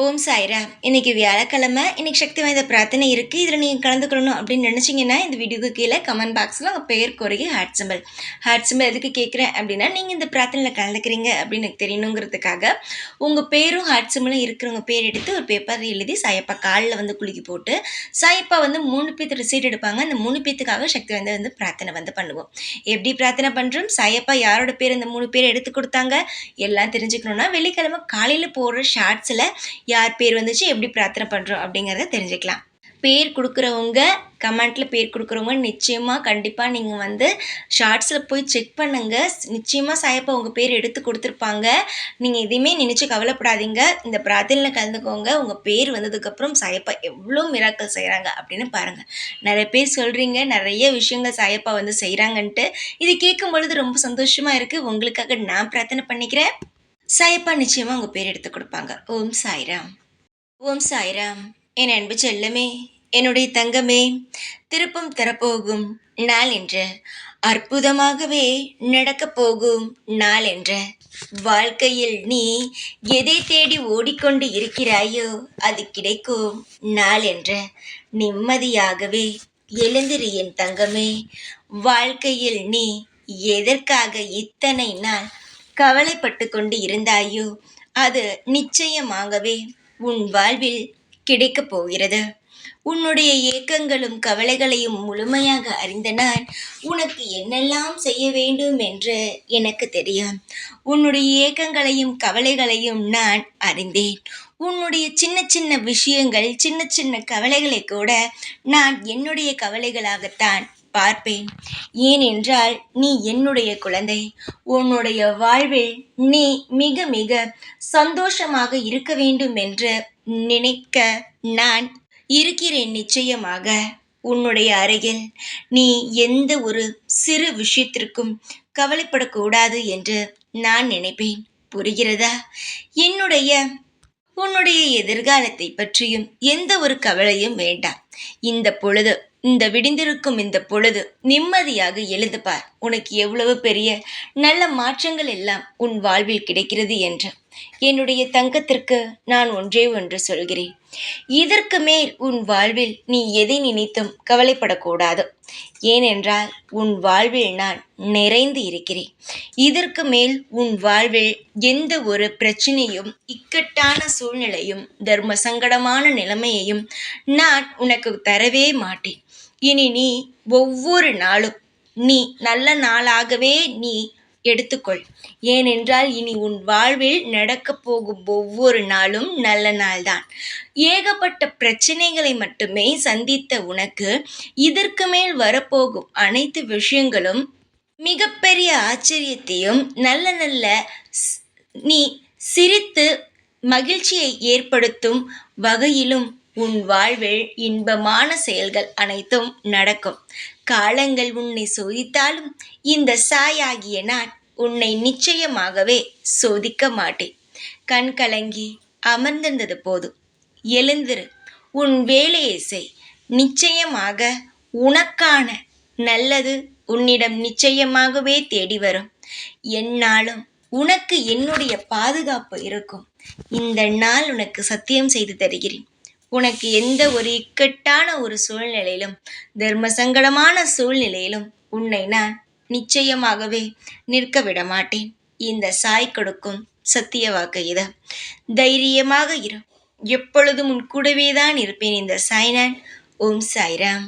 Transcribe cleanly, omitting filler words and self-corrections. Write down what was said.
ஓம் சாய்ராம். இன்னைக்கு வியாழக்கிழமை. இன்னைக்கு சக்தி வாய்ந்த பிரார்த்தனை இருக்கு. இதில் நீங்கள் கலந்துக்கணும் அப்படின்னு நினச்சிங்கன்னா இந்த வீடியோக்கு கீழே கமெண்ட் பாக்ஸில் உங்கள் பெயர் குறைய ஹார்ட் சிம்பிள் எதுக்கு கேட்குறேன் அப்படின்னா, நீங்கள் இந்த பிரார்த்தனையில் கலந்துக்கிறீங்க அப்படின்னு எனக்கு தெரியணுங்கிறதுக்காக உங்கள் பேரும் ஹார்ட் சிம்பிளும் இருக்கிறவங்க பேர் எடுத்து ஒரு பேப்பர் எழுதி சாயப்பா காலில் வந்து குலுக்கி போட்டு சாயப்பா வந்து 3 பேர்த்து ரிசீட் எடுப்பாங்க. அந்த 3 பேர்த்துக்காக சக்தி வாய்ந்த வந்து பிரார்த்தனை வந்து பண்ணுவோம். எப்படி பிரார்த்தனை பண்ணுறோம், சாயப்பா யாரோட பேர் இந்த 3 பேர் எடுத்து கொடுத்தாங்க எல்லாம் தெரிஞ்சுக்கணுன்னா வெள்ளிக்கிழமை காலையில் போடுற ஷார்ட்ஸில் யார் பேர் வந்துச்சு, எப்படி பிரார்த்தனை பண்ணுறோம் அப்படிங்கிறத தெரிஞ்சுக்கலாம். பேர் கொடுக்குறவங்க கமெண்ட்டில் பேர் கொடுக்குறவங்க நிச்சயமாக கண்டிப்பாக நீங்கள் வந்து ஷார்ட்ஸில் போய் செக் பண்ணுங்கள். நிச்சயமாக சாயப்பா உங்கள் பேர் எடுத்து கொடுத்துருப்பாங்க. நீங்கள் எதையுமே நினச்சி கவலைப்படாதீங்க. இந்த பிரார்த்தனையில் கலந்துக்கோங்க. உங்கள் பேர் வந்ததுக்கப்புறம் சாயப்பா எவ்வளோ மிராக்கள் செய்கிறாங்க அப்படின்னு பாருங்கள். நிறைய பேர் சொல்கிறீங்க நிறைய விஷயங்கள் சாயப்பா வந்து செய்கிறாங்கன்ட்டு. இது கேட்கும் பொழுது ரொம்ப சந்தோஷமாக இருக்குது. உங்களுக்காக நான் பிரார்த்தனை பண்ணிக்கிறேன். சாயப்பா நிச்சயமாக உங்கள் பேர் எடுத்து கொடுப்பாங்க. ஓம் சாய்ராம். ஓம் சாய்ராம். என் அன்பு செல்லமே, என்னுடைய தங்கமே, திருப்பம் தரப்போகும் நாள் என்ற அற்புதமாகவே நடக்கப் போகும் நாள் என்ற வாழ்க்கையில் நீ எதை தேடி ஓடிக்கொண்டு இருக்கிறாயோ அது கிடைக்கும் நாள் என்ற நிம்மதியாகவே எழுந்திரு என் தங்கமே. வாழ்க்கையில் நீ எதற்காக இத்தனை நாள் கவலைப்பட்டு கொண்டு இருந்தாயோ அது நிச்சயமாகவே உன் வாழ்வில் கிடைக்கப் போகிறது. உன்னுடைய ஏக்கங்களும் கவலைகளையும் முழுமையாக அறிந்த நான் உனக்கு என்னெல்லாம் செய்ய வேண்டும் என்று எனக்கு தெரியும். உன்னுடைய ஏக்கங்களையும் கவலைகளையும் நான் அறிந்தேன். உன்னுடைய சின்ன சின்ன விஷயங்கள், சின்ன சின்ன கவலைகளை கூட நான் என்னுடைய கவலைகளாகத்தான் பார்ப்பேன். ஏனென்றால் நீ என்னுடைய குழந்தை. உன்னுடைய வாழ்வில் நீ மிக மிக சந்தோஷமாக இருக்க வேண்டும் என்று நினைக்க நான் இருக்கிறேன். நிச்சயமாக உன்னுடைய அருகில் நீ எந்த ஒரு சிறு விஷயத்திற்கும் கவலைப்படக்கூடாது என்று நான் நினைப்பேன். புரிகிறதா? உன்னுடைய எதிர்காலத்தை பற்றியும் எந்த ஒரு கவலையும் வேண்டாம். இந்த விடிந்திருக்கும் இந்த பொழுது நிம்மதியாக எழுந்து பார். உனக்கு எவ்வளவு பெரிய நல்ல மாற்றங்கள் எல்லாம் உன் வாழ்வில் கிடைக்கிறது என்று என்னுடைய தங்கத்திற்கு நான் ஒன்றே ஒன்று சொல்கிறேன். இதற்கு மேல் உன் வாழ்வில் நீ எதை நினைத்தும் கவலைப்படக்கூடாது. ஏனென்றால் உன் வாழ்வில் நான் நிறைந்து இருக்கிறேன். இதற்கு மேல் உன் வாழ்வில் எந்த ஒரு பிரச்சனையும், இக்கட்டான சூழ்நிலையும், தர்ம சங்கடமான நிலைமையையும் நான் உனக்கு தரவே மாட்டேன். இனி நீ ஒவ்வொரு நாளும் நீ நல்ல நாளாகவே நீ எடுத்துக்கொள். ஏனென்றால் இனி உன் வாழ்வில் நடக்கப் போகும் ஒவ்வொரு நாளும் நல்ல நாள்தான். ஏகப்பட்ட பிரச்சனைகளை மட்டுமே சந்தித்த உனக்கு இதற்கு மேல் வரப்போகும் அனைத்து விஷயங்களும் மிகப்பெரிய ஆச்சரியத்தையும் நல்ல நல்ல நீ சிரித்து மகிழ்ச்சியை ஏற்படுத்தும் வகையிலும் உன் வாழ்வில் இன்பமான செயல்கள் அனைத்தும் நடக்கும். காலங்கள் உன்னை சோதித்தாலும் இந்த சாயாகிய நான் உன்னை நிச்சயமாகவே சோதிக்க மாட்டேன். கண் கலங்கி அமர்ந்திருந்தது போதும். எழுந்திரு, உன் வேலையை செய். நிச்சயமாக உனக்கான நல்லது உன்னிடம் நிச்சயமாகவே தேடி வரும். எந்நாளும் உனக்கு என்னுடைய பாதுகாப்பு இருக்கும். இந்த நாள் உனக்கு சத்தியம் செய்து தருகிறேன். உனக்கு எந்த ஒரு இக்கட்டான ஒரு சூழ்நிலையிலும், தர்ம சங்கடமான சூழ்நிலையிலும் உன்னை நான் நிச்சயமாகவே நிற்க விட மாட்டேன். இந்த சாய் கொடுக்கும் சத்திய வாக்கு இது. தைரியமாக இரு. எப்பொழுதும் உன் கூடவே தான் இருப்பேன். இந்த சாய்நான். ஓம் சாய்ராம்.